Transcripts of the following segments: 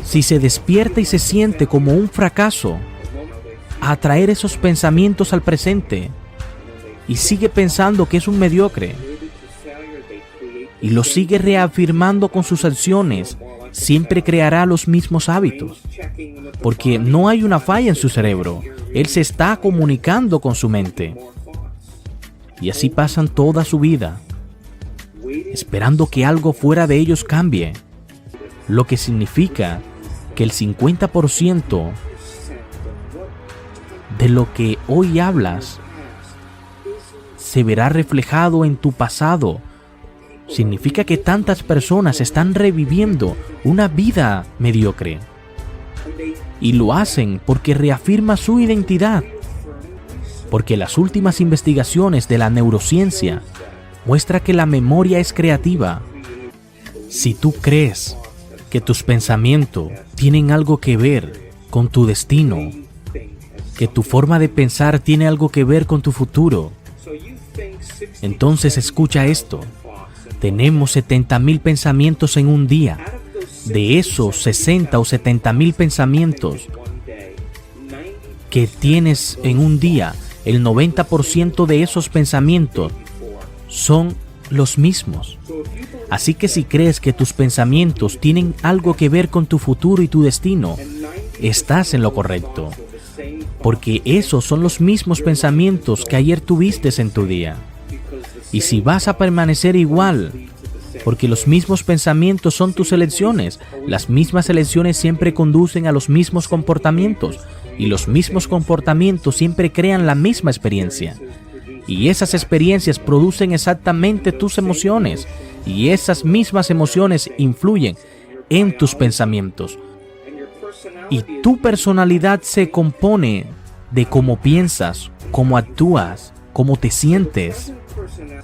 Si se despierta y se siente como un fracaso, a atraer esos pensamientos al presente y sigue pensando que es un mediocre y lo sigue reafirmando con sus acciones, siempre creará los mismos hábitos, porque no hay una falla en su cerebro. Él se está comunicando con su mente. Y así pasan toda su vida, esperando que algo fuera de ellos cambie, lo que significa que el 50% de lo que hoy hablas se verá reflejado en tu pasado. Significa que tantas personas están reviviendo una vida mediocre y lo hacen porque reafirma su identidad, porque las últimas investigaciones de la neurociencia muestran que la memoria es creativa. Si tú crees que tus pensamientos tienen algo que ver con tu destino, que tu forma de pensar tiene algo que ver con tu futuro, entonces escucha esto. Tenemos 70,000 pensamientos en un día. De esos 60 o 70,000 pensamientos que tienes en un día, el 90% de esos pensamientos son los mismos. Así que si crees que tus pensamientos tienen algo que ver con tu futuro y tu destino, estás en lo correcto, porque esos son los mismos pensamientos que ayer tuviste en tu día. Y si vas a permanecer igual, porque los mismos pensamientos son tus elecciones, las mismas elecciones siempre conducen a los mismos comportamientos, y los mismos comportamientos siempre crean la misma experiencia. Y esas experiencias producen exactamente tus emociones, y esas mismas emociones influyen en tus pensamientos. Y tu personalidad se compone de cómo piensas, cómo actúas, cómo te sientes.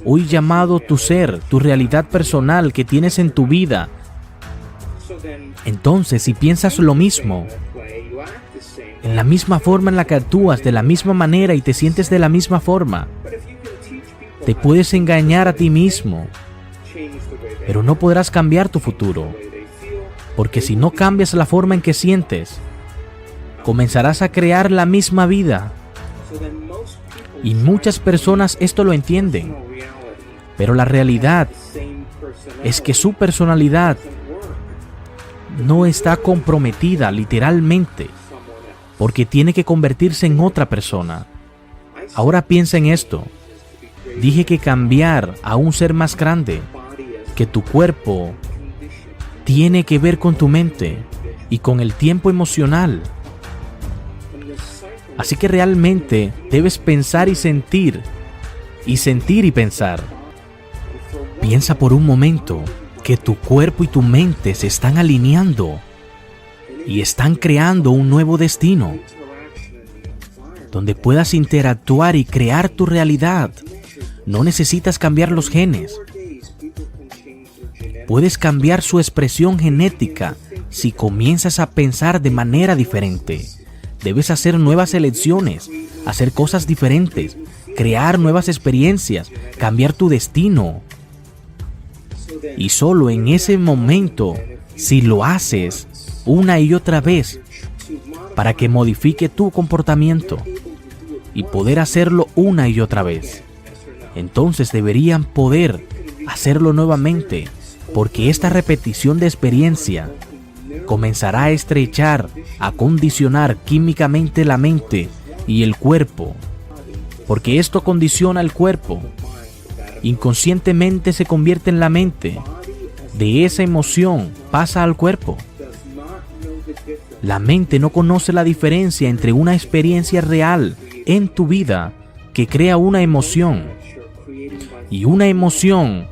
Hoy llamado tu ser, tu realidad personal que tienes en tu vida. Entonces, si piensas lo mismo, en la misma forma en la que actúas, de la misma manera y te sientes de la misma forma, te puedes engañar a ti mismo, pero no podrás cambiar tu futuro, porque si no cambias la forma en que sientes, comenzarás a crear la misma vida. Y muchas personas esto lo entienden, pero la realidad es que su personalidad no está comprometida literalmente, porque tiene que convertirse en otra persona. Ahora piensa en esto. Dije que cambiar a un ser más grande que tu cuerpo tiene que ver con tu mente y con el tiempo emocional. Así que realmente debes pensar y sentir y pensar. Piensa por un momento que tu cuerpo y tu mente se están alineando y están creando un nuevo destino, donde puedas interactuar y crear tu realidad. No necesitas cambiar los genes. Puedes cambiar su expresión genética si comienzas a pensar de manera diferente. Debes hacer nuevas elecciones, hacer cosas diferentes, crear nuevas experiencias, cambiar tu destino. Y solo en ese momento, si lo haces una y otra vez, para que modifique tu comportamiento y poder hacerlo una y otra vez, entonces deberían poder hacerlo nuevamente, porque esta repetición de experiencia comenzará a estrechar, a condicionar químicamente la mente y el cuerpo, porque esto condiciona el cuerpo. Inconscientemente se convierte en la mente. De esa emoción pasa al cuerpo. La mente no conoce la diferencia entre una experiencia real en tu vida que crea una emoción, y una emoción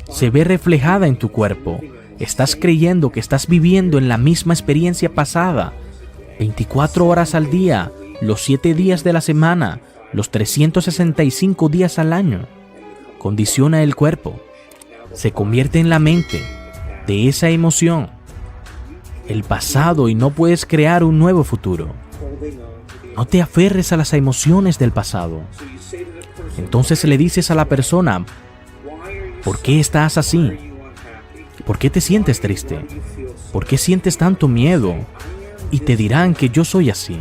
se ve reflejada en tu cuerpo. Estás creyendo que estás viviendo en la misma experiencia pasada, 24 horas al día, los 7 días de la semana, los 365 días al año. Condiciona el cuerpo, se convierte en la mente de esa emoción, el pasado, y no puedes crear un nuevo futuro. No te aferres a las emociones del pasado. Entonces le dices a la persona, ¿por qué estás así? ¿Por qué te sientes triste? ¿Por qué sientes tanto miedo? Y te dirán que yo soy así,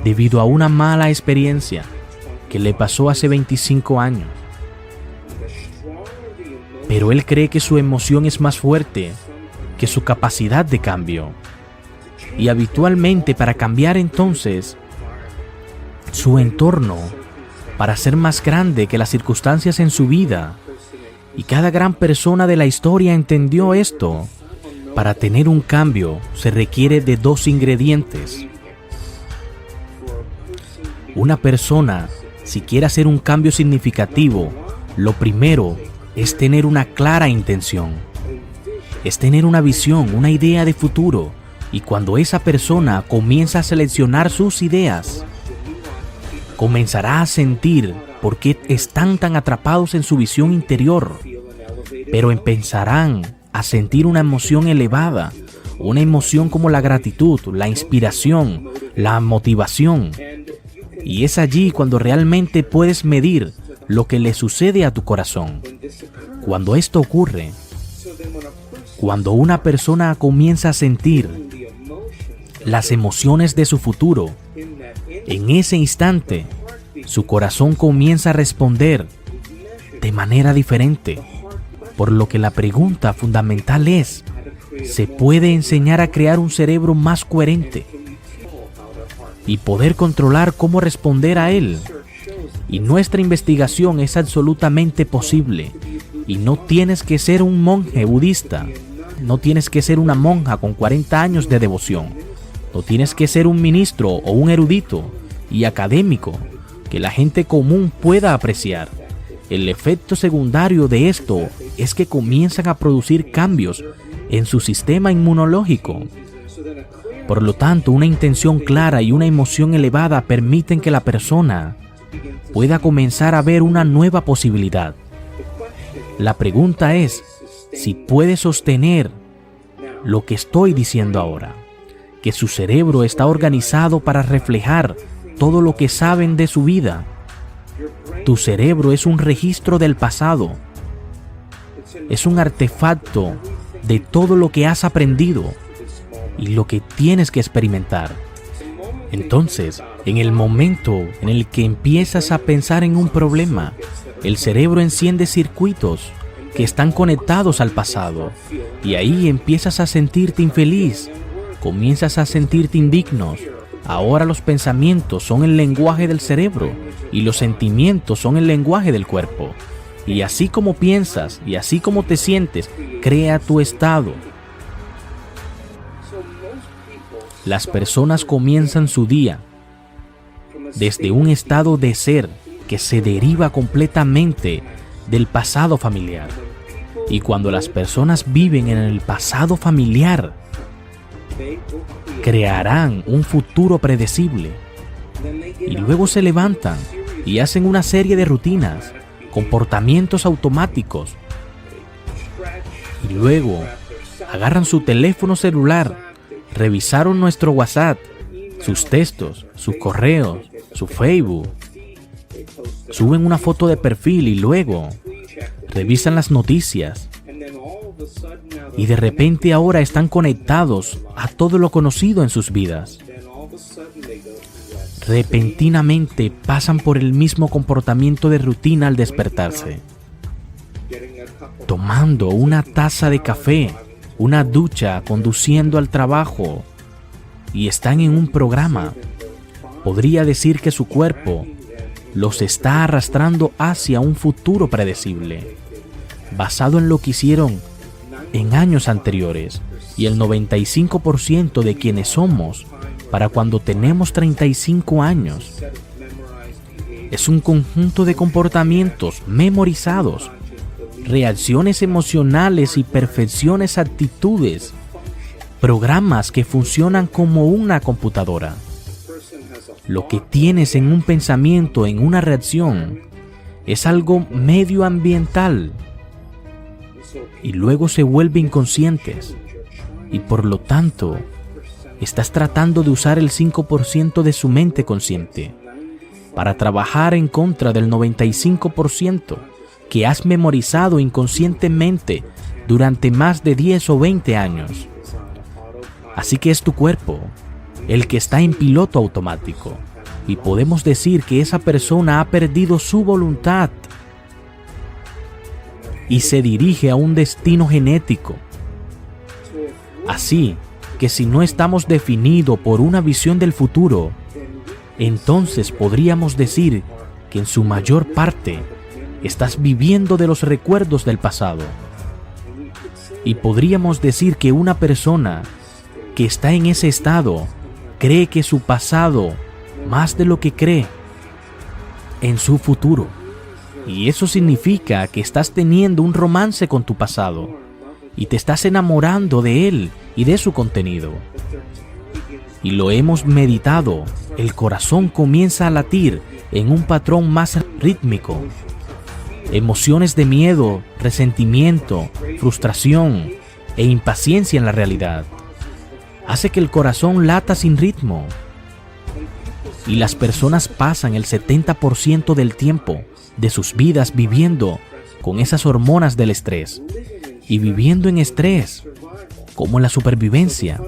debido a una mala experiencia que le pasó hace 25 años. Pero él cree que su emoción es más fuerte que su capacidad de cambio. Y habitualmente, para cambiar entonces su entorno, para ser más grande que las circunstancias en su vida, y cada gran persona de la historia entendió esto, para tener un cambio se requiere de dos ingredientes. Una persona, si quiere hacer un cambio significativo, lo primero es tener una clara intención. Es tener una visión, una idea de futuro. Y cuando esa persona comienza a seleccionar sus ideas, comenzará a sentir por qué están tan atrapados en su visión interior, pero empezarán a sentir una emoción elevada, una emoción como la gratitud, la inspiración, la motivación. Y es allí cuando realmente puedes medir lo que le sucede a tu corazón. Cuando esto ocurre, cuando una persona comienza a sentir las emociones de su futuro, en ese instante, su corazón comienza a responder de manera diferente. Por lo que la pregunta fundamental es, ¿se puede enseñar a crear un cerebro más coherente y poder controlar cómo responder a él? Y nuestra investigación es absolutamente posible. Y no tienes que ser un monje budista, no tienes que ser una monja con 40 años de devoción, no tienes que ser un ministro o un erudito y académico que la gente común pueda apreciar. El efecto secundario de esto es que comienzan a producir cambios en su sistema inmunológico. Por lo tanto, una intención clara y una emoción elevada permiten que la persona pueda comenzar a ver una nueva posibilidad. La pregunta es si puede sostener lo que estoy diciendo ahora, que su cerebro está organizado para reflejar todo lo que saben de su vida. Tu cerebro es un registro del pasado, es un artefacto de todo lo que has aprendido y lo que tienes que experimentar. Entonces, en el momento en el que empiezas a pensar en un problema, el cerebro enciende circuitos que están conectados al pasado y ahí empiezas a sentirte infeliz, comienzas a sentirte indigno. Ahora los pensamientos son el lenguaje del cerebro y los sentimientos son el lenguaje del cuerpo. Y así como piensas y así como te sientes, crea tu estado. Las personas comienzan su día desde un estado de ser que se deriva completamente del pasado familiar. Y cuando las personas viven en el pasado familiar, crearán un futuro predecible. Y luego se levantan y hacen una serie de rutinas, comportamientos automáticos. Y luego agarran su teléfono celular, revisaron nuestro WhatsApp, sus textos, sus correos, su Facebook, suben una foto de perfil y luego revisan las noticias. Y de repente ahora están conectados a todo lo conocido en sus vidas. Repentinamente pasan por el mismo comportamiento de rutina al despertarse, tomando una taza de café, una ducha, conduciendo al trabajo, y están en un programa. Podría decir que su cuerpo los está arrastrando hacia un futuro predecible, basado en lo que hicieron en años anteriores, y el 95% de quienes somos para cuando tenemos 35 años es un conjunto de comportamientos memorizados, reacciones emocionales y perfecciones, actitudes, programas que funcionan como una computadora. Lo que tienes en un pensamiento, en una reacción, es algo medioambiental y luego se vuelve inconscientes, y por lo tanto estás tratando de usar el 5% de su mente consciente para trabajar en contra del 95% que has memorizado inconscientemente durante más de 10 o 20 años. Así que es tu cuerpo el que está en piloto automático. Y podemos decir que esa persona ha perdido su voluntad y se dirige a un destino genético. Así que si no estamos definidos por una visión del futuro, entonces podríamos decir que en su mayor parte estás viviendo de los recuerdos del pasado. Y podríamos decir que una persona que está en ese estado cree que su pasado más de lo que cree en su futuro. Y eso significa que estás teniendo un romance con tu pasado y te estás enamorando de él y de su contenido. Y lo hemos meditado, el corazón comienza a latir en un patrón más rítmico. Emociones de miedo, resentimiento, frustración e impaciencia en la realidad hace que el corazón lata sin ritmo. Y las personas pasan el 70% del tiempo de sus vidas viviendo con esas hormonas del estrés y viviendo en estrés, como en la supervivencia.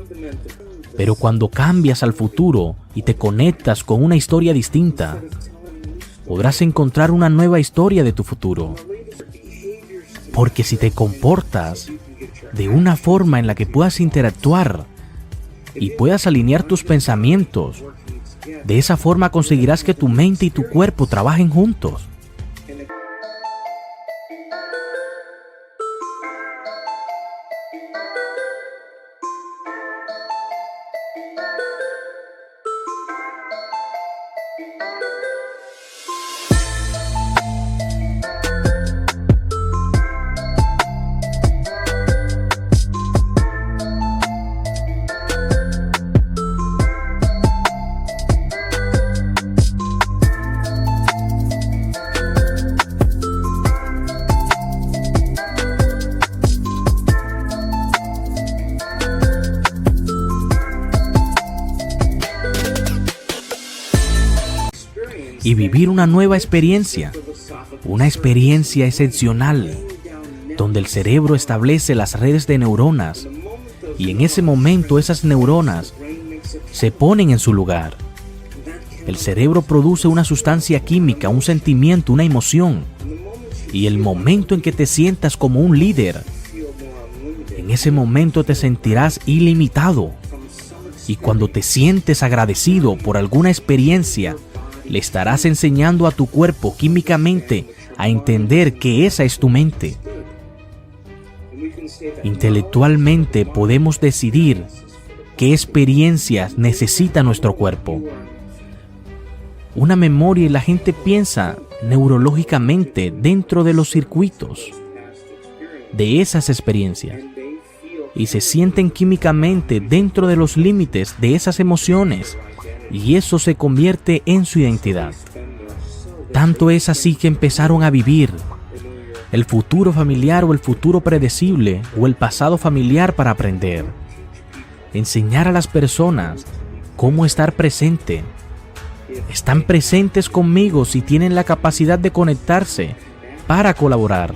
Pero cuando cambias al futuro y te conectas con una historia distinta, podrás encontrar una nueva historia de tu futuro. Porque si te comportas de una forma en la que puedas interactuar y puedas alinear tus pensamientos, de esa forma conseguirás que tu mente y tu cuerpo trabajen juntos. Y vivir una nueva experiencia, una experiencia excepcional, donde el cerebro establece las redes de neuronas y en ese momento esas neuronas se ponen en su lugar. El cerebro produce una sustancia química, un sentimiento, una emoción, y el momento en que te sientas como un líder, en ese momento te sentirás ilimitado. Y cuando te sientes agradecido por alguna experiencia, le estarás enseñando a tu cuerpo químicamente a entender que esa es tu mente. Intelectualmente podemos decidir qué experiencias necesita nuestro cuerpo. Una memoria, y la gente piensa neurológicamente dentro de los circuitos de esas experiencias y se sienten químicamente dentro de los límites de esas emociones. Y eso se convierte en su identidad. Tanto es así que empezaron a vivir el futuro familiar o el futuro predecible o el pasado familiar para aprender. Enseñar a las personas cómo estar presente. Están presentes conmigo si tienen la capacidad de conectarse para colaborar.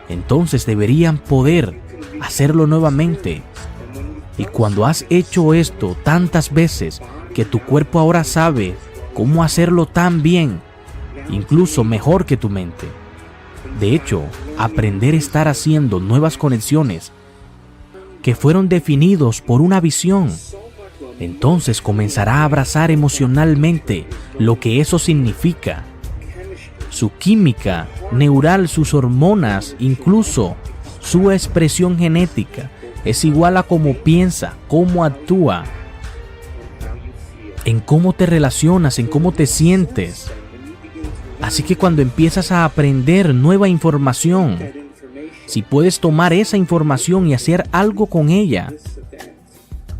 Entonces deberían poder hacerlo nuevamente. Y cuando has hecho esto tantas veces que tu cuerpo ahora sabe cómo hacerlo tan bien, incluso mejor que tu mente. De hecho, aprender a estar haciendo nuevas conexiones que fueron definidos por una visión, entonces comenzará a abrazar emocionalmente lo que eso significa. Su química neural, sus hormonas, incluso su expresión genética, es igual a cómo piensa, cómo actúa, en cómo te relacionas, en cómo te sientes. Así que cuando empiezas a aprender nueva información, si puedes tomar esa información y hacer algo con ella,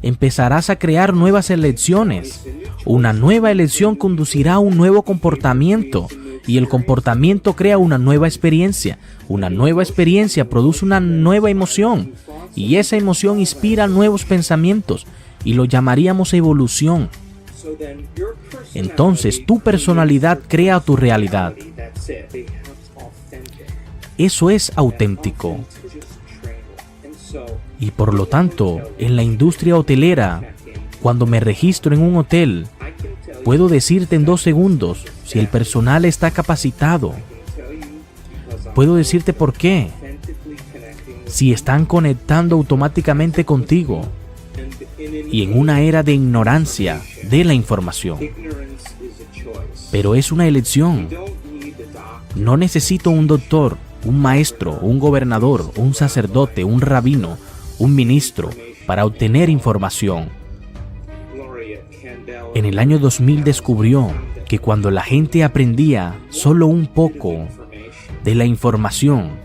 empezarás a crear nuevas elecciones. Una nueva elección conducirá a un nuevo comportamiento y el comportamiento crea una nueva experiencia. Una nueva experiencia produce una nueva emoción y esa emoción inspira nuevos pensamientos y lo llamaríamos evolución. Entonces tu personalidad crea tu realidad. Eso es auténtico. Y por lo tanto, en la industria hotelera, cuando me registro en un hotel, puedo decirte en 2 segundos si el personal está capacitado. Puedo decirte por qué. Si están conectando automáticamente contigo. Y en una era de ignorancia de la información. Pero es una elección. No necesito un doctor, un maestro, un gobernador, un sacerdote, un rabino, un ministro para obtener información. En el año 2000 descubrió que cuando la gente aprendía solo un poco de la información,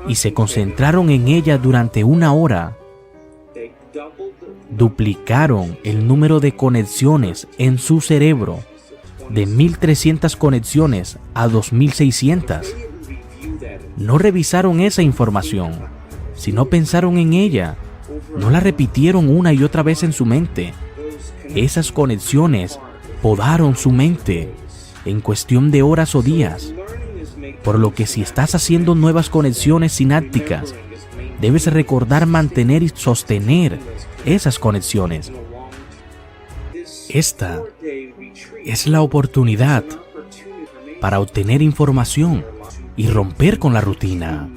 y se concentraron en ella durante 1 hora, duplicaron el número de conexiones en su cerebro de 1.300 conexiones a 2.600. No revisaron esa información, sino pensaron en ella. No la repitieron una y otra vez en su mente. Esas conexiones podaron su mente en cuestión de horas o días. Por lo que si estás haciendo nuevas conexiones sinápticas, debes recordar mantener y sostener esas conexiones. Esta es la oportunidad para obtener información y romper con la rutina.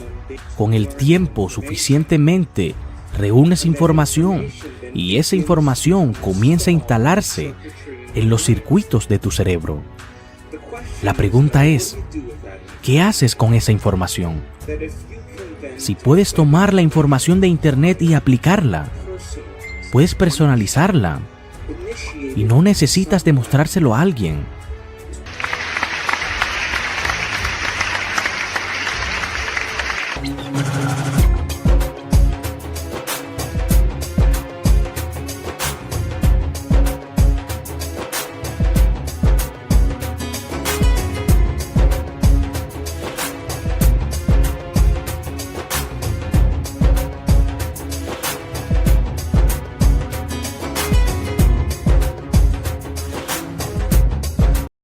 Con el tiempo suficientemente reúnes información y esa información comienza a instalarse en los circuitos de tu cerebro. La pregunta es, ¿qué haces con esa información? Si puedes tomar la información de Internet y aplicarla, puedes personalizarla, y no necesitas demostrárselo a alguien.